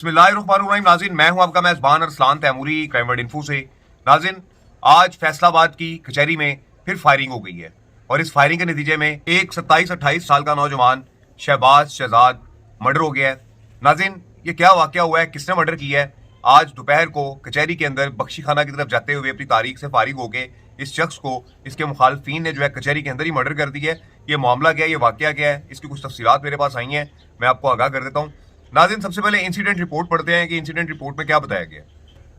बिस्मिल्लाहिर्रहमानिर्रहीम। नाज़रीन, मैं हूं आपका मेज़बान Arsalan Taimuri crime word info से। नाज़रीन, आज फैसलाबाद की कचहरी में फिर फायरिंग हो गई है और इस फायरिंग के नतीजे में एक 27-28 साल का नौजवान शहबाज शहजाद मर्डर हो गया है। नाज़रीन, ये क्या वाकया हुआ है, किसने मर्डर किया है? आज दोपहर को कचहरी के अंदर बख्शी खाना की तरफ जाते हुए अपनी तारीख से फारिग हो गए इस शख्स को इसके मुखालफीन ने जो है कचहरी के अंदर ही मर्डर कर दिया है। ये मामला क्या है, ये वाकया क्या है, इसकी कुछ तफसीलात मेरे पास आई हैं, मैं आपको आगाह कर देता हूँ। नाज़रीन, सबसे पहले इंसिडेंट रिपोर्ट पढ़ते हैं कि इंसिडेंट रिपोर्ट में क्या बताया गया।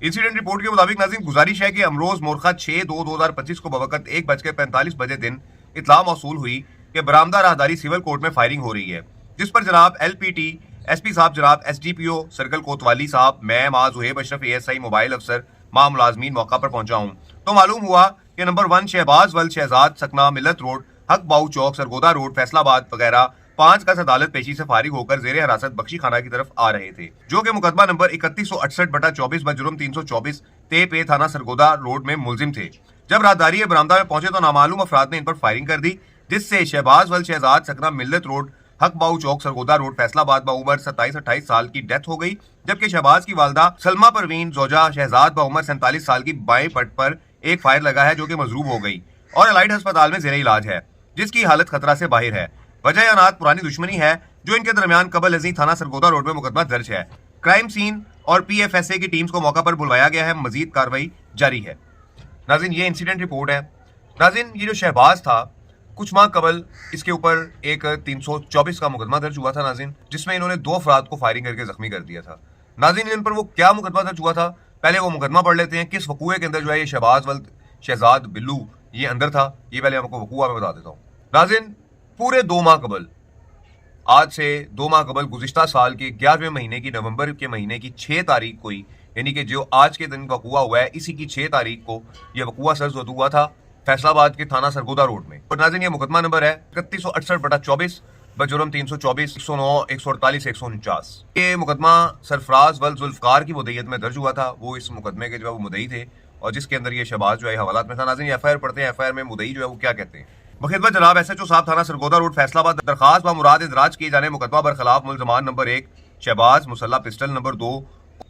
इंसिडेंट रिपोर्ट के मुताबिक नाज़रीन, गुजारिश है कि अमरोज मोरखा 6/2/2025 को बवक़्त 1:45 बजे दिन इत्तला मौसूल हुई कि बरामदा राहदारी सिविल कोर्ट में फायरिंग हो रही है, जिस पर जनाब LPT SP साहब, जनाब SDPO सर्कल कोतवाली साहब, मैं मां ज़ुहैब अशरफ ASI मोबाइल अफसर मां मुलाजमीन मौका पर पहुंचा हूं तो मालूम हुआ कि नंबर 1 शहबाज वल शहजाद सकना मिलत रोड हक बाऊ चौक सरगोदा रोड फैसलाबाद वगैरह 5 का अदालत पेशी से फारिग होकर जेर हिरासत बख्शी खाना की तरफ आ रहे थे, जो कि मुकदमा नंबर 3168/24 बजुर्म 324 ते पे थाना सरगोदा रोड में मुलजिम थे। जब राहदारी बरामदा में पहुंचे तो नामालूम अफराद ने इन पर फायरिंग कर दी, जिससे शहबाज वल शहजाद सकना मिल्लत रोड हक बाऊ चौक सरगोदा रोड फैसलाबाद बाउमर 27-28 साल की डेथ हो गई, जबकि शहबाज की वालदा सलमा परवीन जोजा शहजाद बाउमर 47 साल की बाएं पट पर एक फायर लगा है, जो कि मजरूब हो गई और एलाइड अस्पताल में जेर इलाज है, जिसकी हालत खतरा से बाहर है। वजह अनाथ पुरानी दुश्मनी है जो इनके दरमियान कबल अजी थाना सरगोदा रोड में मुकदमा दर्ज है। क्राइम सीन और PFSA की टीम्स को मौका पर बुलवाया गया है, मजीद कार्रवाई जारी है। नाज़रीन, ये इंसिडेंट रिपोर्ट है। नाज़रीन, ये जो शहबाज था, कुछ माह कबल इसके ऊपर एक 324 का मुकदमा दर्ज हुआ था नाज़रीन, जिसमें इन्होंने 2 अफराद को फायरिंग करके जख्मी कर दिया था। नाज़रीन, इन पर वो क्या मुकदमा दर्ज हुआ था, पहले वो मुकदमा पढ़ लेते हैं। किस वकूए के अंदर जो है ये शहबाज वल शहजाद बिल्लू ये अंदर था, ये पहले आपको वकूआ में बता देता हूँ। नाज़रीन, पूरे 2 माह कबल, आज से 2 माह कबल गुज़िश्ता साल के 11वें महीने की नवंबर के महीने की 6 तारीख को ही, यानी कि जो आज के दिन वकूआ हुआ है, इसी की 6 तारीख को यह वकूआ सर्ज हुआ था फैसलाबाद के थाना सरगोदा रोड में। और नाज़रीन, ये मुकदमा नंबर है 3168/24 बजुर्म 324 109 148 149। ये मुकदमा सरफराज वल जुल्फकार की मुद्दईयत में दर्ज हुआ था। वो इस मुकदमे के जो है वो मुद्दई थे और जिसके अंदर ये शहबाज जो है हवालात में था। नाज़रीन, FIR पढ़ते हैं, FIR में मुद्दई जो है वो क्या कहते हैं। बखिदमत जनाब SHO साहब थाना सरगोदा रोड फैसलाबाद, दरखास्त व मुराद इंदराज किए जाने मुकदमा बरखिलाफ मुलजमान नंबर 1 शहबाज मुसल्ला पिस्टल, नंबर 2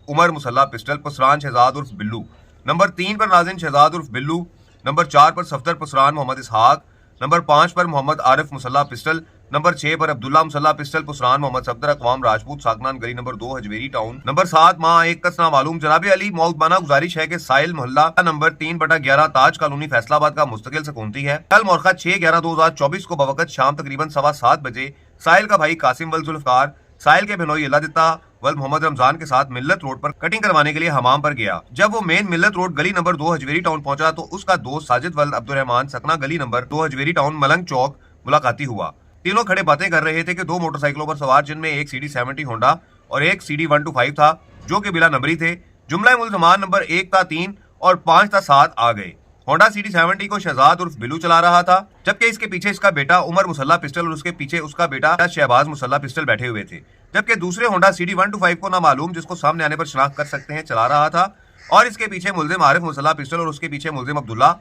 उमर मुसल्ला पिस्टल पुसरान शहजाद उर्फ बिल्लू, नंबर 3 पर नाज़रीन शहजाद उर्फ बिल्लू, नंबर 4 पर सफदर पुसरान मोहम्मद इसहाक, नंबर 5 पर मोहम्मद आरिफ मुसल्ला पिस्टल, नंबर 6 पर अब्दुल्ला मुसल्ला पिस्टल पुसरान मोहम्मद सफदर अकवाम राजपूत साकनान गली नंबर 2 हजवेरी टाउन, नंबर 7 माह 1 कसना मालूम। जनाब अली मौतबाना गुजारिश है कि साहिल मोहल्ला नंबर 3/11 ताज कॉलोनी फैसलाबाद का मुस्तकिल सकूनती है। कल मोरखा 6/11/2024 को बवक़्त शाम तकरीबन 7:15 बजे साहिल का भाई कासिम वल जुल्फकार साहिल के बिनोई अल्लाह दिता वल मोहम्मद रमजान के साथ मिल्लत रोड पर कटिंग करवाने के लिए हमाम पर गया। जब वो मेन मिल्लत रोड गली नंबर 2 हजवेरी टाउन पहुंचा तो उसका दोस्त साजिद वल अब्दुलरहमान सकना गली नंबर 2 हजवेरी टाउन मलंग चौक मुलाकाती हुआ। तीनों खड़े बातें कर रहे थे कि 2 मोटरसाइकिलों पर सवार, जिनमें एक CD70 होंडा और एक CD125 था, जो कि बिला नंबरी थे। जुमला मुल्ज़मान नंबर 1 था 3 और 5 था 7 आ गए। होंडा CD70 को शहजाद उर्फ बिल्लू चला रहा था, जबकि इसके पीछे इसका बेटा उमर मुसल्ला पिस्टल और उसके पीछे उसका बेटा शहबाज मुसल्ला पिस्टल बैठे हुए थे, जबकि दूसरे होंडा CD125 को नामालूम, जिसको सामने आने पर शनाख्त कर सकते हैं, चला रहा था और इसके पीछे मुल्जिम आरिफ मुसल्ला पिस्टल और उसके पीछे मुल्जिम अब्दुल्ला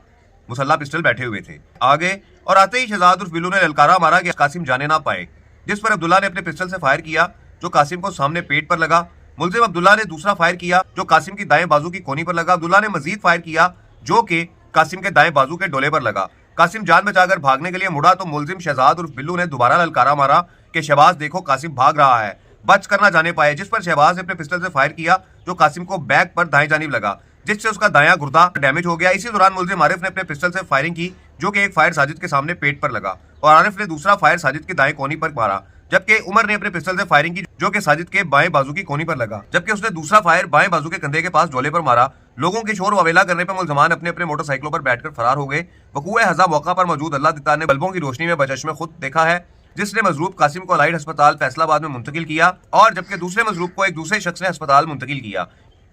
मुसल्ला पिस्टल बैठे हुए थे। आगे और आते ही शहजाद उर्फ बिल्लू ने ललकारा मारा कि कासिम जाने ना पाए, जिस पर अब्दुल्ला ने अपने पिस्टल से फायर किया, जो कासिम को सामने पेट पर लगा। मुल्जिम अब्दुल्ला ने दूसरा फायर किया, जो कासिम की दाएं बाजू की कोनी पर लगा। अब्दुल्ला ने मजीद फायर किया, जो कि कासिम के दाएं बाजू के डोले पर लगा। कासिम जान बचाकर भागने के लिए मुड़ा तो मुल्जिम शहजाद उर्फ बिल्लू ने दोबारा ललकारा मारा कि शहबाज देखो कासिम भाग रहा है, बच कर ना जाने पाए, जिस पर शहबाज ने अपने पिस्टल से फायर किया, जो कासिम को बैक पर दाएं जानिब लगा, जिससे उसका दायां गुर्दा डैमेज हो गया। इसी दौरान मुल्जिम आरिफ ने अपने पिस्टल से फायरिंग की, जो कि एक फायर साजिद के सामने पेट पर लगा और आरिफ ने दूसरा फायर साजिद के दाएं कोनी पर मारा, जबकि उमर ने अपने पिस्टल से फायरिंग की, जो कि साजिद के बाएं बाजू की कोनी पर लगा, जबकि उसने दूसरा फायर बाएं बाजू के कंधे के पास डोले पर मारा। लोगों के शोर ववेला करने पर मुल्जमान अपने अपने मोटरसाइकिलों पर बैठकर फरार हो गए। वकूए हज़ा मौका पर मौजूद अल्लाह दिता ने बल्बों की रोशनी में बचश्मे खुद देखा है, जिसने मजरूब कासिम को एलाइड अस्पताल फैसलाबाद में मुंतकिल किया और जबकि दूसरे मजरूब को एक दूसरे शख्स ने अस्पताल मुंतकिल किया।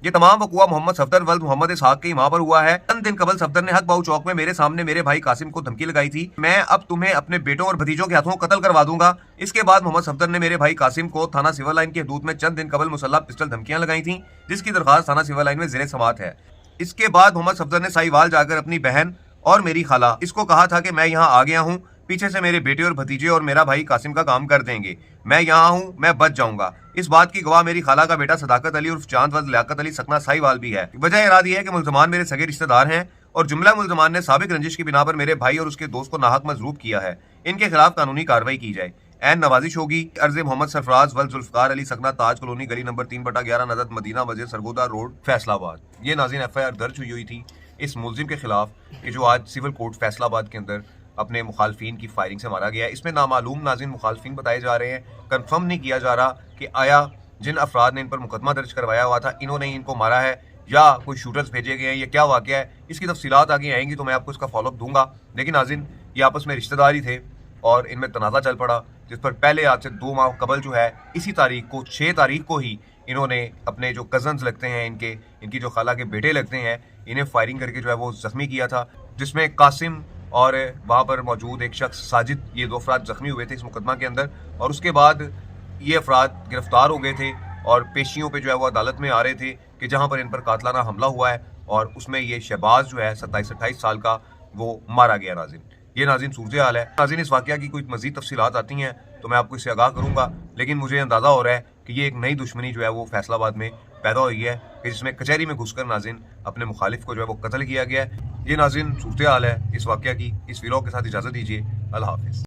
ये तमाम वकूआ मोहम्मद सफदर वल्द मोहम्मद इसहाक की मां पर हुआ है। चंद दिन कबल सफदर ने हक बाऊ चौक में मेरे सामने मेरे भाई कासिम को धमकी लगाई थी, मैं अब तुम्हें अपने बेटों और भतीजों के हाथों कत्ल करवा दूंगा। इसके बाद मोहम्मद सफदर ने मेरे भाई कासिम को थाना सिविल लाइन की हदूद में चंद दिन कबल मुसल्ला पिस्टल धमकियां लगाई थी, जिसकी दरखास्त थाना सिविल लाइन में ज़ेरे समात है। इसके बाद मोहम्मद सफदर ने साहिवाल जाकर अपनी बहन और मेरी खाला इसको कहा था कि मैं यहाँ आ गया हूँ, पीछे से मेरे बेटे और भतीजे और मेरा भाई कासिम का काम कर देंगे। मैं यहाँ हूँ, मैं बच जाऊंगा। इस बात की गवाह मेरी खाला का बेटा सदाकत अली उर्फ चांद वल्द लियाकत अली सकना साहिवाल भी है। वजह इरादी है कि मुल्जमान मेरे सगे रिश्तेदार हैं और जुमला मुल्जमान ने साबिक रंजिश की बिना पर मेरे भाई और उसके दोस्त को नाहक मजरूब किया है। इनके खिलाफ कानूनी कार्रवाई की जाए। एन नवाजिश होगी। अर्ज मोहम्मद सरफराज वल्द जुल्फकार अली सकना ताज कॉलोनी गली नंबर 3/11 नजर मदीना मस्जिद सरगोदा रोड फैसलाबाद। ये नाज़रीन FIR दर्ज हुई थी इस मुलजिम के खिलाफ कि जो आज सिविल कोर्ट फैसलाबाद के अंदर अपने मुखालफिन की फायरिंग से मारा गया। इसमें नामालूम नाज़रीन मुखालफिन बताए जा रहे हैं। कंफर्म नहीं किया जा रहा कि आया जिन अफराद ने इन पर मुकदमा दर्ज करवाया हुआ था इन्होंने ही इनको मारा है या कोई शूटर्स भेजे गए हैं, या क्या वाक़या है। इसकी तफसीलात आगे आएंगी तो मैं आपको इसका फॉलोअप दूंगा। लेकिन नाज़रीन ये आपस में रिश्तेदार ही थे और इनमें तनाज़ा चल पड़ा, जिस पर पहले आज से 2 माह कबल जो है इसी तारीख को 6 तारीख को ही इन्होंने अपने जो कज़न्स लगते हैं इनकी जो खाला के बेटे लगते हैं इन्हें फायरिंग करके जो है वो ज़ख्मी किया था, जिसमें कासिम और वहाँ पर मौजूद एक शख्स साजिद, ये 2 अफराद ज़ख्मी हुए थे इस मुकदमा के अंदर। और उसके बाद ये अफराद गिरफ्तार हो गए थे और पेशियों पे जो है वो अदालत में आ रहे थे कि जहाँ पर इन पर कातलाना हमला हुआ है और उसमें ये शहबाज जो है 27-28 साल का वो मारा गया। नाज़रीन ये नाज़रीन सूरत हाल है। नाज़रीन इस वाक़या की कोई मज़ीद तफसीलात आती हैं तो मैं आपको इससे आगाह करूँगा, लेकिन मुझे अंदाज़ा हो रहा है कि ये एक नई दुश्मनी जो है वो फैसलाबाद में पैदा हुई है कि जिसमें कचहरी में घुसकर नाज़रीन अपने मुखालिफ को जो है वो कत्ल किया गया है। ये नाज़रीन सूरत हाल है इस वाक़या की। इस वीडियो के साथ इजाज़त दीजिए। अल्लाह हाफ़िज़।